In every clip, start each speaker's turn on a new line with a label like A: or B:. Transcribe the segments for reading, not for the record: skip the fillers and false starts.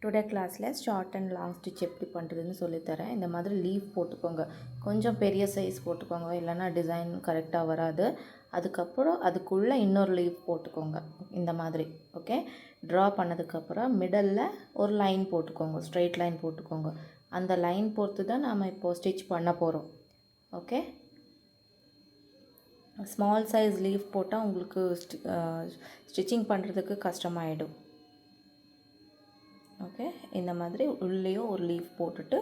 A: Today கிளாஸில் short and long stitch எப்படி பண்ணுறதுன்னு சொல்லித்தரேன். இந்த மாதிரி லீவ் போட்டுக்கோங்க, கொஞ்சம் பெரிய சைஸ் போட்டுக்கோங்க, இல்லைன்னா டிசைன் கரெக்டாக வராது. அதுக்கப்புறம் அதுக்குள்ளே இன்னொரு லீவ் போட்டுக்கோங்க இந்த மாதிரி. ஓகே, ட்ரா பண்ணதுக்கப்புறம் மிடலில் ஒரு லைன் போட்டுக்கோங்க, ஸ்ட்ரெயிட் லைன் போட்டுக்கோங்க. அந்த லைன் பொறுத்து தான் நாம் இப்போது ஸ்டிச் பண்ண போகிறோம். ஓகே, ஸ்மால் சைஸ் லீவ் போட்டால் உங்களுக்கு ஸ்டிச்சிங் பண்ணுறதுக்கு கஷ்டமாயிடும். ஓகே, இந்த மாதிரி உள்ளேயும் ஒரு லீஃப் போட்டுட்டு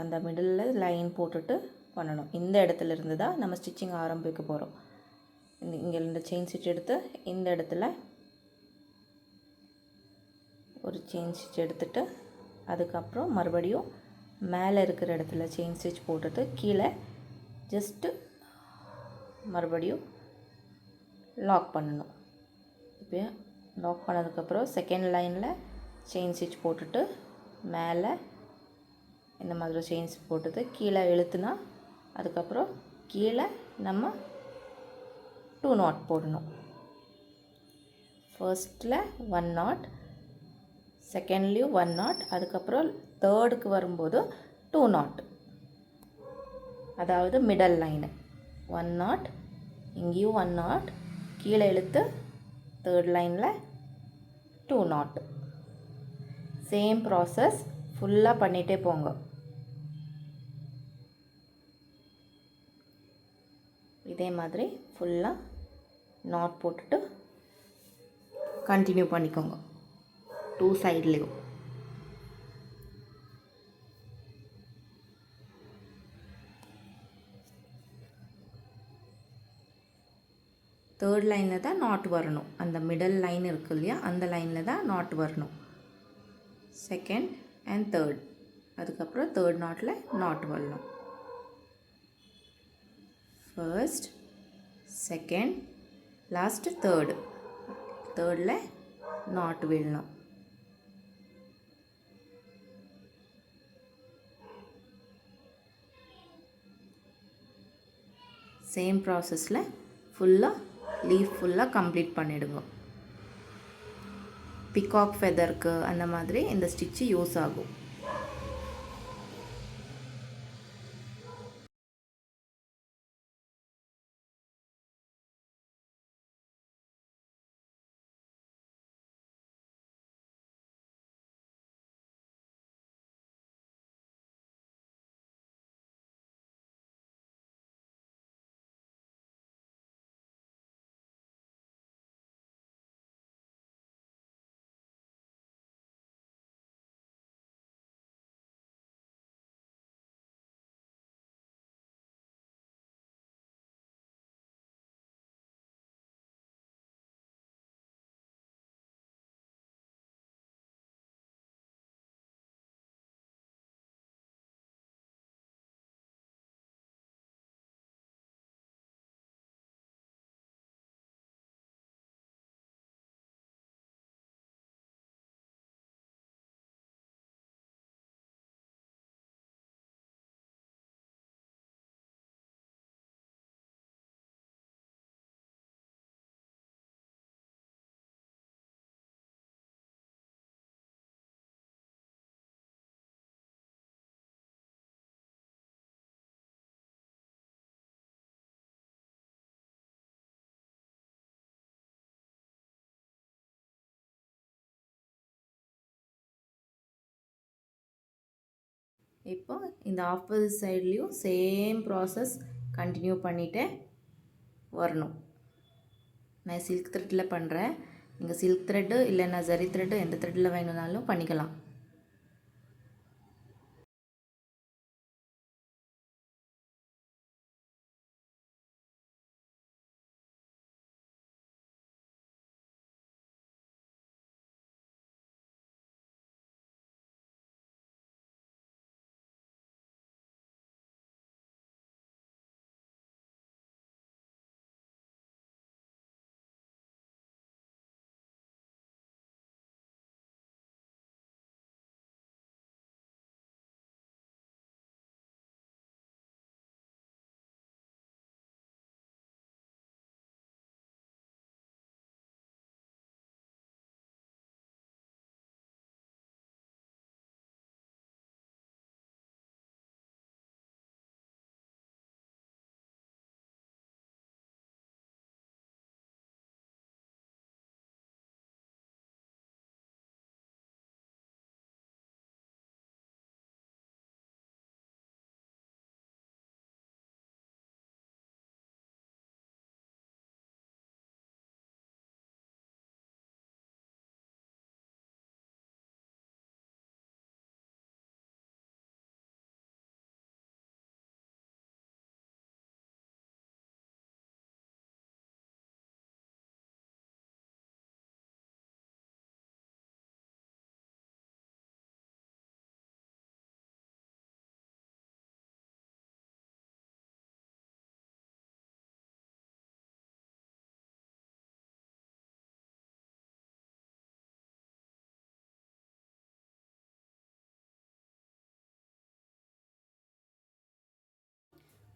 A: அந்த மிடில் லைன் போட்டுட்டு பண்ணணும். இந்த இடத்துல இருந்து தான் நம்ம ஸ்டிச்சிங் ஆரம்பிக்க போகிறோம். இங்கே இந்த செயின் ஸ்டிச் எடுத்து இந்த இடத்துல ஒரு செயின் ஸ்டிச் எடுத்துட்டு அதுக்கப்புறம் மறுபடியும் மேலே இருக்கிற இடத்துல செயின் ஸ்டிச் போட்டுட்டு கீழே ஜஸ்ட்டு மறுபடியும் லாக் பண்ணணும். இப்போ லாக் பண்ணதுக்கப்புறம் செகண்ட் லைனில் செயின் ஸ்டிச் போட்டுட்டு மேலே இந்த மாதிரி செயின் ஸ்டிச் போட்டுட்டு கீழே இழுத்துனா அதுக்கப்புறம் கீழே நம்ம 2 நாட் போடணும். ஃபர்ஸ்ட்டில் 1 நாட், செகண்ட்லேயும் 1 நாட், அதுக்கப்புறம் தேர்டுக்கு வரும்போது 2 நாட். அதாவது மிடல் லைனு 1 நாட், இங்கேயும் 1 நாட், கீழே இழுத்து தேர்ட் லைனில் 2 நாட். சேம் ப்ராசஸ் ஃபுல்லாக பண்ணிகிட்டே போங்க. இதே மாதிரி ஃபுல்லாக நாட் போட்டுட்டு கண்டினியூ பண்ணிக்கோங்க 2 சைட்லேயும். தேர்ட் லைனில் தான் நாட் வரணும். அந்த மிடல் லைன் இருக்கு இல்லையா, அந்த லைனில் தான் நாட் வரணும். செகண்ட் அண்ட் தேர்ட், அதுக்கப்புறம் தேர்ட் நாட்டில் நாட் வரணும். ஃபர்ஸ்ட், செகண்ட், லாஸ்ட்டு தேர்டு, தேர்டில் நாட் விடணும். சேம் ப்ராசஸில் ஃபுல்லாக லீஃப் ஃபுல்லாக கம்ப்ளீட் பண்ணிவிடுங்க. பிகாக் ஃபெதருக்கு அந்த மாதிரி இந்த ஸ்டிச்சு யூஸ் ஆகும். இப்போ இந்த ஆப்போசிட் சைட்லேயும் சேம் ப்ராசஸ் கண்டினியூ பண்ணிகிட்டே வரணும். நான் சில்க் த்ரெட்டில் பண்ணுறேன். நீங்கள் சில்க் த்ரெட்டு இல்லைன்னா ஜரி த்ரெட்டு எந்த த்ரெட்டில் வேணும்னாலும் பண்ணிக்கலாம்.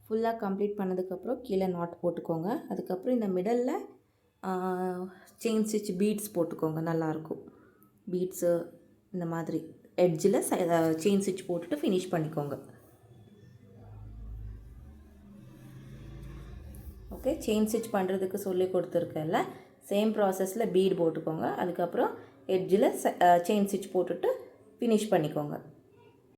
A: ஃபுல்லாக கம்ப்ளீட் பண்ணதுக்கப்புறம் கீழே நாட் போட்டுக்கோங்க. அதுக்கப்புறம் இந்த மிடலில் செயின் ஸ்டிச் பீட்ஸ் போட்டுக்கோங்க, நல்லாயிருக்கும். பீட்ஸு இந்த மாதிரி எட்ஜில் செயின் ஸ்டிச் போட்டுட்டு ஃபினிஷ் பண்ணிக்கோங்க. ஓகே, செயின் ஸ்டிச் பண்ணுறதுக்கு சொல்லி கொடுத்துருக்கேன்ல, சேம் ப்ராசஸில் பீட் போட்டுக்கோங்க. அதுக்கப்புறம் எட்ஜில் செயின் ஸ்டிச் போட்டுட்டு ஃபினிஷ் பண்ணிக்கோங்க.